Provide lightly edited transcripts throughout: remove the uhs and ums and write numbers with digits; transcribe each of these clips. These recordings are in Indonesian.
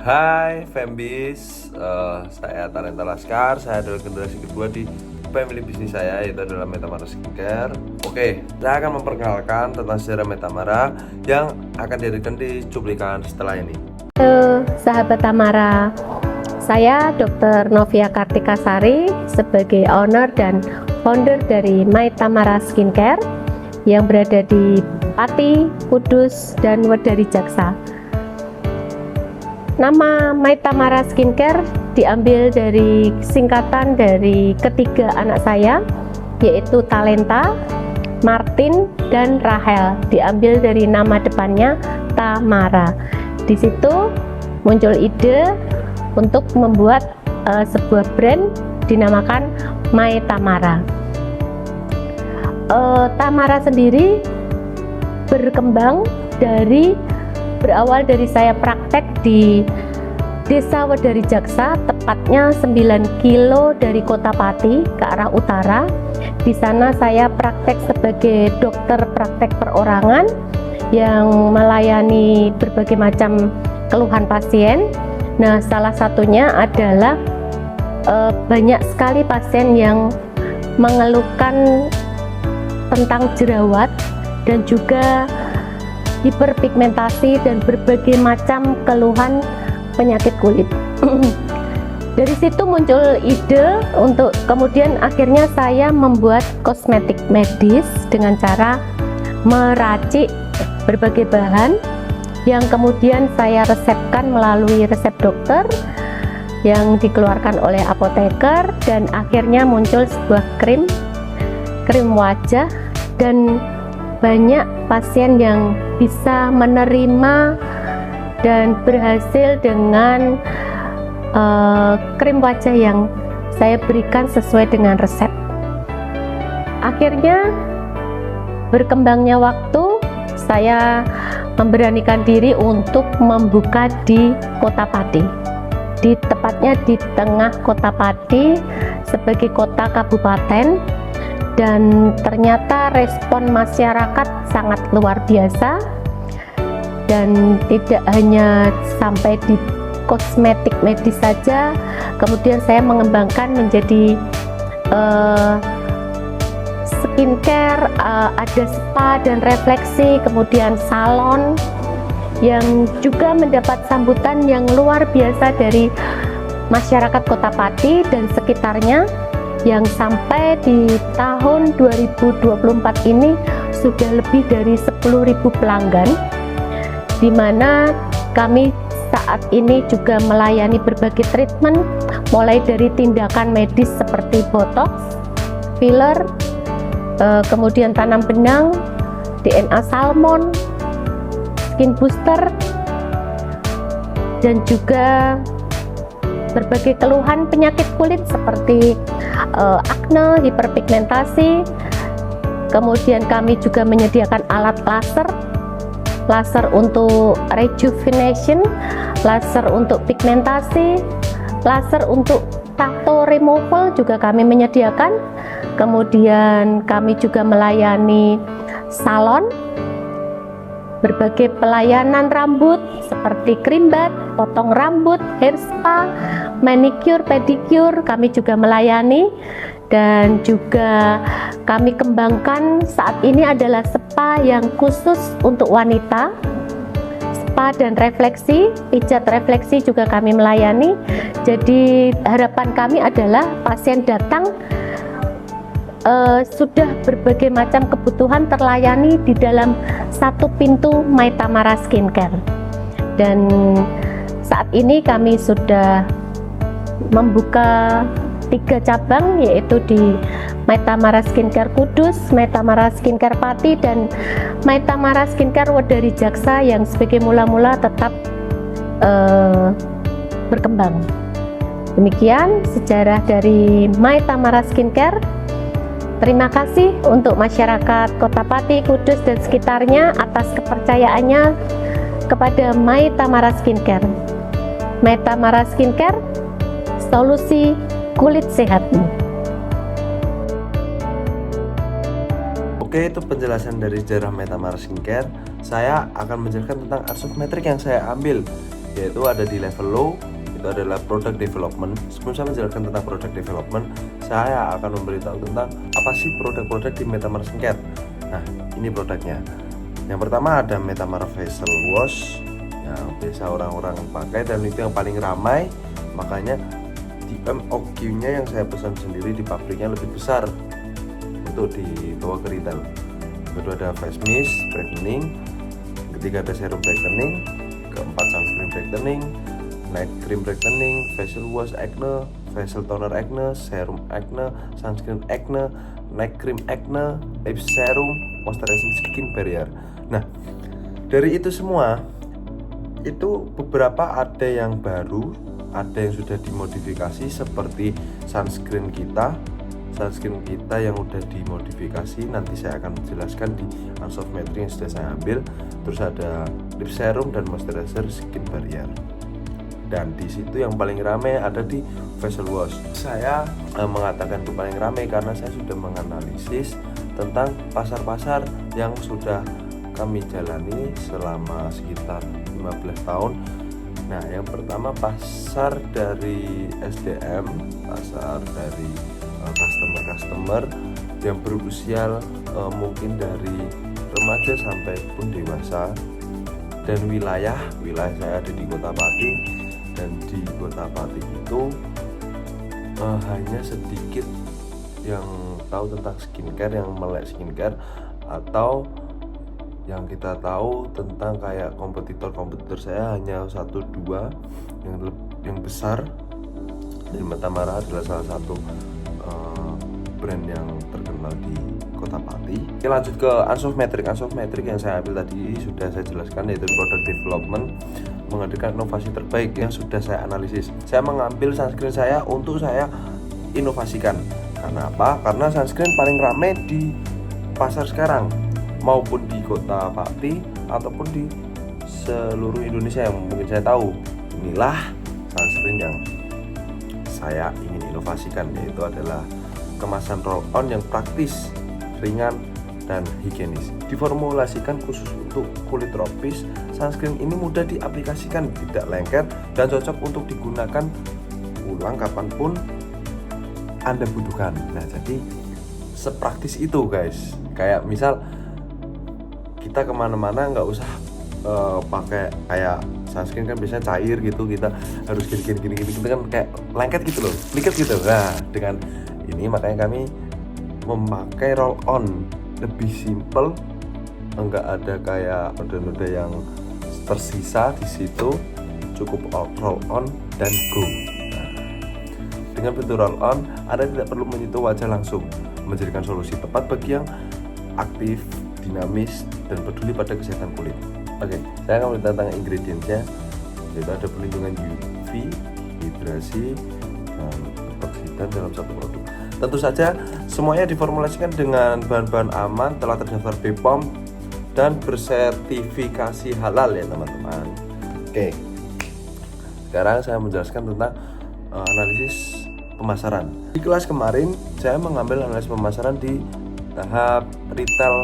Hai Fembis, saya Talenta Laskar. Saya adalah generasi kedua di family bisnis saya, yaitu adalah Metamara Skincare. Oke, saya akan memperkenalkan tentang sejarah Metamara yang akan dihadirkan di cuplikan setelah ini. Halo sahabat Tamara, saya Dr. Novia Kartikasari sebagai owner dan founder dari My Tamara Skincare yang berada di Pati, Kudus, dan Wedari Jaksa. Nama My Tamara Skincare diambil dari singkatan dari ketiga anak saya, yaitu Talenta, Martin, dan Rahel. Diambil dari nama depannya Tamara. Di situ muncul ide untuk membuat sebuah brand dinamakan My Tamara. Tamara sendiri berkembang berawal dari saya praktek di Desa Wedari Jaksa, tepatnya 9 kilo dari Kota Pati ke arah utara. Di sana saya praktek sebagai dokter praktek perorangan yang melayani berbagai macam keluhan pasien. Nah, salah satunya adalah banyak sekali pasien yang mengeluhkan tentang jerawat dan juga hiperpigmentasi dan berbagai macam keluhan penyakit kulit. Dari situ muncul ide untuk kemudian akhirnya saya membuat kosmetik medis dengan cara meracik berbagai bahan yang kemudian saya resepkan melalui resep dokter yang dikeluarkan oleh apoteker, dan akhirnya muncul sebuah krim wajah, dan banyak pasien yang bisa menerima dan berhasil dengan krim wajah yang saya berikan sesuai dengan resep. Akhirnya berkembangnya waktu, saya memberanikan diri untuk membuka di Kota Pati, tepatnya di tengah Kota Pati sebagai kota kabupaten. Dan ternyata respon masyarakat sangat luar biasa, dan tidak hanya sampai di kosmetik medis saja, kemudian saya mengembangkan menjadi skincare, ada spa dan refleksi, kemudian salon yang juga mendapat sambutan yang luar biasa dari masyarakat Kota Pati dan sekitarnya, yang sampai di tahun 2024 ini sudah lebih dari 10.000 pelanggan, di mana kami saat ini juga melayani berbagai treatment, mulai dari tindakan medis seperti botox, filler, kemudian tanam benang, DNA salmon, skin booster, dan juga berbagai keluhan penyakit kulit seperti akne, hiperpigmentasi. Kemudian kami juga menyediakan alat laser untuk rejuvenation, laser untuk pigmentasi, laser untuk tato removal juga kami menyediakan. Kemudian kami juga melayani salon, berbagai pelayanan rambut seperti creambath, potong rambut, hair spa, manicure, pedicure kami juga melayani. Dan juga kami kembangkan saat ini adalah spa yang khusus untuk wanita, spa dan refleksi, pijat refleksi juga kami melayani. Jadi harapan kami adalah pasien datang sudah berbagai macam kebutuhan terlayani di dalam satu pintu My Tamara Skincare. Dan saat ini kami sudah membuka 3 cabang, yaitu di My Tamara Skincare Kudus, My Tamara Skincare Pati, dan My Tamara Skincare Wedari Jaksa yang sebagai mula-mula tetap berkembang. Demikian sejarah dari My Tamara Skincare. Terima kasih untuk masyarakat Kota Pati, Kudus, dan sekitarnya atas kepercayaannya kepada My Tamara Skincare. My Tamara Skincare, solusi kulit sehatmu. Oke, itu penjelasan dari sejarah My Tamara Skincare. Saya akan menjelaskan tentang arsuf metrik yang saya ambil yaitu ada di level low, itu adalah product development. Sebelum saya menjelaskan tentang product development, saya akan memberitahu tentang apa sih produk-produk di MetaMask Skincare. Nah, ini produknya. Yang pertama ada MetaMask Facial Wash yang biasa orang-orang pakai dan itu yang paling ramai, makanya di MOQ-nya yang saya pesan sendiri di pabriknya lebih besar untuk dibawa ke retail. Kedua ada face mist brightening, ketiga ada serum brightening, keempat sunscreen brightening, night cream brightening, facial wash acne, facial toner acne, serum acne, sunscreen acne, night cream acne, lip serum, moisturizing skin barrier. Nah, dari itu semua itu beberapa ada yang baru, ada yang sudah dimodifikasi seperti sunscreen kita yang udah dimodifikasi, nanti saya akan jelaskan di Unsolved Matrix yang sudah saya ambil. Terus ada lip serum dan moisturizer skin barrier. Dan di situ yang paling ramai ada di facial wash. Saya mengatakan itu paling ramai karena saya sudah menganalisis tentang pasar-pasar yang sudah kami jalani selama sekitar 15 tahun. Nah, yang pertama pasar dari SDM, pasar dari customer yang berusia mungkin dari remaja sampai pun dewasa, dan wilayah saya ada di Kota Pati, dan di Kota Pati itu hanya sedikit yang tahu tentang skincare, yang melek skincare, atau yang kita tahu tentang kayak kompetitor saya hanya 1-2 yang besar. Dan MetaMask adalah salah satu brand yang terkenal di Kota Pati. Oke, lanjut ke Unsolved Matrix yang saya ambil tadi sudah saya jelaskan, yaitu product development, menghadirkan inovasi terbaik yang sudah saya analisis. Saya mengambil sunscreen saya untuk saya inovasikan. Karena apa? Karena sunscreen paling ramai di pasar sekarang, maupun di Kota Pati ataupun di seluruh Indonesia yang mungkin saya tahu. Inilah sunscreen yang saya ingin inovasikan, yaitu adalah kemasan roll on yang praktis, ringan, dan higienis. Diformulasikan khusus untuk kulit tropis, sunscreen ini mudah diaplikasikan, tidak lengket, dan cocok untuk digunakan ulang kapanpun Anda butuhkan. Nah, jadi sepraktis itu guys. Kayak misal kita kemana-mana nggak usah pakai kayak sunscreen kan biasanya cair gitu, kita harus gini kita kan kayak lengket gitu loh, liket gitu. Nah, dengan ini makanya kami memakai roll on, lebih simple, enggak ada kayak noda-noda yang tersisa di situ, cukup roll on dan go. Nah, dengan bentuk roll on, Anda tidak perlu menyentuh wajah langsung, menjadikan solusi tepat bagi yang aktif, dinamis, dan peduli pada kesehatan kulit. Oke, saya akan berbicara tentang ingredientsnya, yaitu ada perlindungan UV, hidrasi, dan antioksidan dalam satu produk. Tentu saja semuanya diformulasikan dengan bahan-bahan aman, telah terdaftar BPOM dan bersertifikasi halal ya teman-teman. Oke, sekarang saya menjelaskan tentang analisis pemasaran. Di kelas kemarin saya mengambil analisis pemasaran di tahap retail.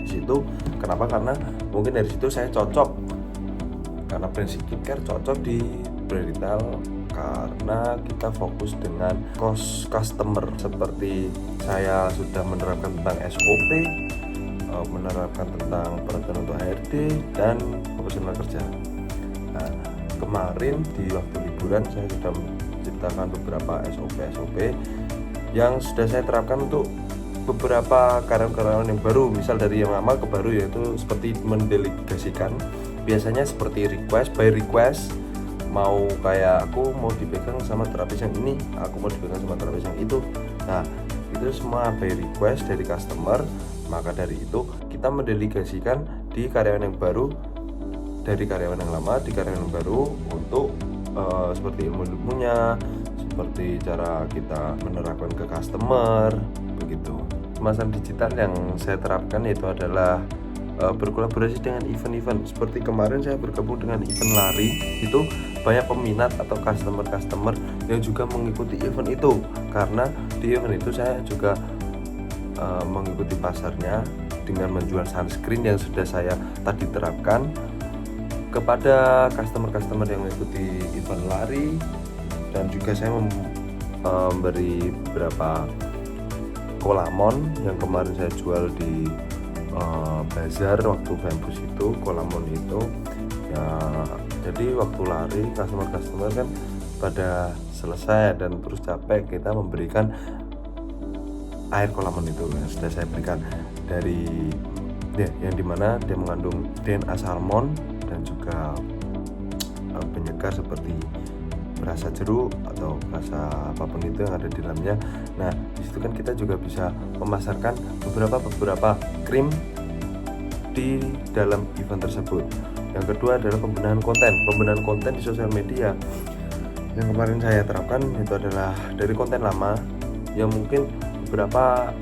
Di situ kenapa? Karena mungkin dari situ saya cocok, karena brand skincare cocok di brand retail karena kita fokus dengan cost customer. Seperti saya sudah menerapkan tentang SOP, menerapkan tentang peraturan untuk HRD dan profesional kerja. Nah, kemarin di waktu liburan saya sudah menciptakan beberapa SOP yang sudah saya terapkan untuk beberapa karyawan-karyawan yang baru, misal dari yang lama ke baru, yaitu seperti mendelegasikan. Biasanya seperti request by request, mau kayak aku mau dipegang sama terapis yang ini, aku mau dipegang sama terapis yang itu. Nah, itu semua by request dari customer. Maka dari itu kita mendelegasikan di karyawan yang baru, dari karyawan yang lama di karyawan yang baru, untuk seperti ilmunya, seperti cara kita menerapkan ke customer, begitu. Kemasan digital yang saya terapkan itu adalah berkolaborasi dengan event-event. Seperti kemarin saya bergabung dengan event lari, itu banyak peminat atau customer yang juga mengikuti event itu. Karena di event itu saya juga mengikuti pasarnya dengan menjual sunscreen yang sudah saya tadi terapkan, kepada customer-customer yang mengikuti event lari, dan juga saya memberi beberapa kolamon yang kemarin saya jual di bazar waktu Fembus itu. Kolamon itu ya, jadi waktu lari customer-customer kan pada selesai dan terus capek, kita memberikan air kolamon itu yang sudah saya berikan dari yang dimana dia mengandung DNA salmon dan juga penyegar seperti berasa jeruk atau rasa apapun itu yang ada di dalamnya. Nah, disitu kan kita juga bisa memasarkan beberapa krim di dalam event tersebut. Yang kedua adalah pembenahan konten di sosial media. Yang kemarin saya terapkan itu adalah dari konten lama yang mungkin beberapa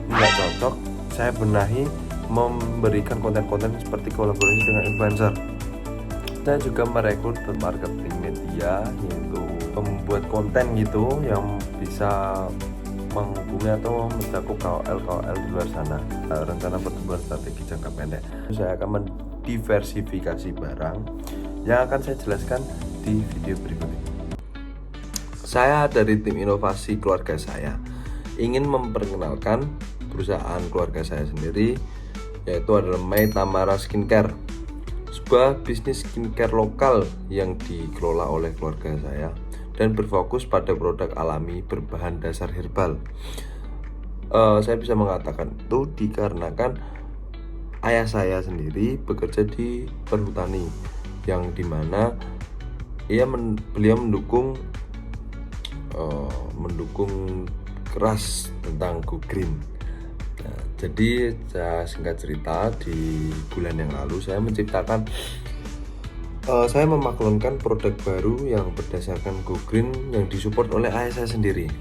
nggak cocok, saya benahi memberikan konten-konten seperti kolaborasi dengan influencer. Saya juga merekrut marketing media, yaitu membuat konten gitu yang bisa menghubungi atau mencakup KOL di luar sana. Rencana pertumbuhan strategi jangka pendek, saya akan mendiversifikasi barang yang akan saya jelaskan di video berikut ini. Saya dari tim inovasi keluarga saya ingin memperkenalkan perusahaan keluarga saya sendiri, yaitu adalah Meitamara Skincare, sebuah bisnis skincare lokal yang dikelola oleh keluarga saya dan berfokus pada produk alami berbahan dasar herbal. Saya bisa mengatakan itu dikarenakan ayah saya sendiri bekerja di perhutani, yang dimana beliau mendukung keras tentang Go Green. Nah, jadi saya singkat cerita, di bulan yang lalu saya memaklunkan produk baru yang berdasarkan Go Green yang disupport oleh ayah saya sendiri.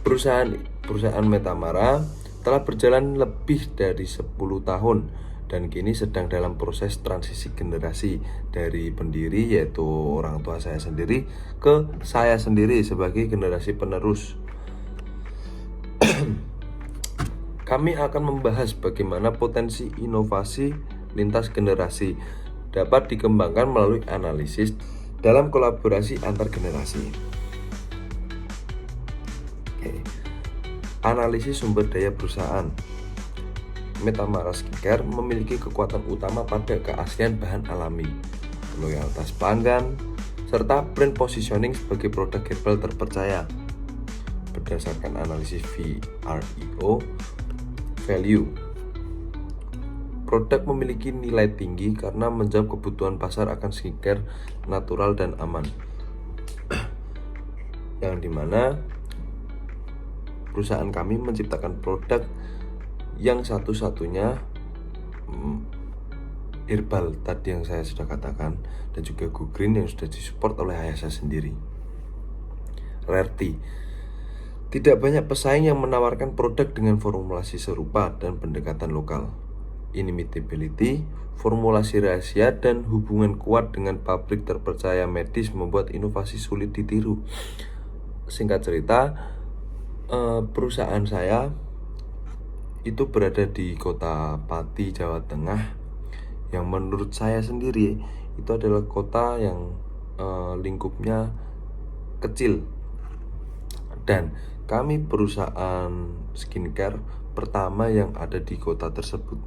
Perusahaan Meitamara telah berjalan lebih dari 10 tahun dan kini sedang dalam proses transisi generasi dari pendiri, yaitu orang tua saya sendiri, ke saya sendiri sebagai generasi penerus. Kami akan membahas bagaimana potensi inovasi lintas generasi dapat dikembangkan melalui analisis dalam kolaborasi antar generasi. Analisis sumber daya perusahaan. Meitamara Skincare memiliki kekuatan utama pada keaslian bahan alami, loyalitas pelanggan, serta brand positioning sebagai produk herbal terpercaya. Berdasarkan analisis VRIO value, produk memiliki nilai tinggi karena menjawab kebutuhan pasar akan skincare natural dan aman, yang dimana perusahaan kami menciptakan produk yang satu-satunya herbal tadi yang saya sudah katakan, dan juga Go Green yang sudah disupport oleh ayah saya sendiri. Rarity. Tidak banyak pesaing yang menawarkan produk dengan formulasi serupa dan pendekatan lokal. Inimitability, formulasi rahasia, dan hubungan kuat dengan pabrik terpercaya medis membuat inovasi sulit ditiru. Singkat cerita, perusahaan saya itu berada di kota Pati, Jawa Tengah, yang menurut saya sendiri itu adalah kota yang lingkupnya kecil, dan kami perusahaan skincare pertama yang ada di kota tersebut.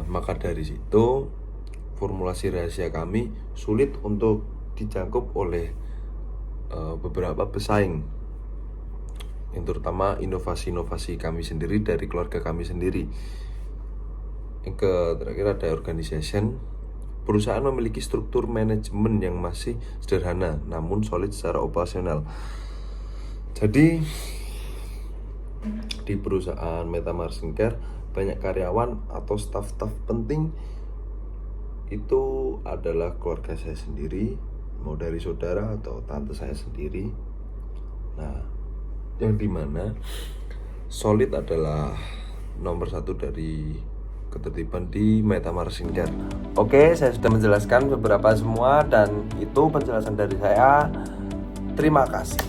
Maka dari situ formulasi rahasia kami sulit untuk dijangkau oleh beberapa pesaing, yang terutama inovasi-inovasi kami sendiri dari keluarga kami sendiri. Yang terakhir ada organization. Perusahaan memiliki struktur manajemen yang masih sederhana namun solid secara operasional. Jadi di perusahaan Meitamara Skincare banyak karyawan atau staf-staf penting itu adalah keluarga saya sendiri, mau dari saudara atau tante saya sendiri. Nah, yang dimana solid adalah nomor satu dari ketertiban di Meitamara Skincare. Oke, saya sudah menjelaskan beberapa semua, dan itu penjelasan dari saya. Terima kasih.